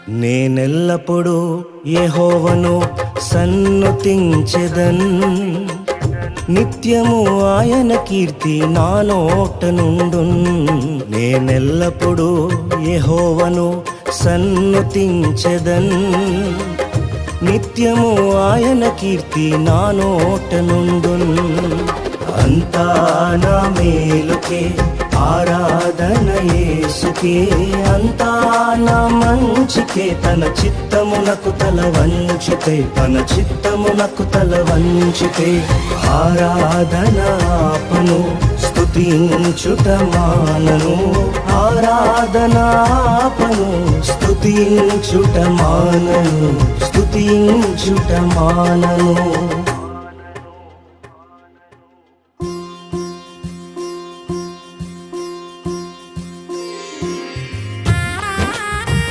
నేనెల్లప్పుడూ యెహోవాను సన్నుతించెదన్, నిత్యము ఆయన కీర్తి నా నోట నుండున్. నేనెల్లప్పుడూ యెహోవాను సన్నుతించెదన్, నిత్యము ఆయన కీర్తి నా నోట నుండున్. అంతా నా మేలుకే ఆరాధన యేసుకే, అంతా నా మంచికే. తన చిత్తమునకు తల వంచితే, తన చిత్తమునకు తల వంచితే ఆరాధన ఆపను, స్తుతించుట మానను. ఆరాధన ఆపను, స్తుతించుట మానను, స్తుతించుట మానను.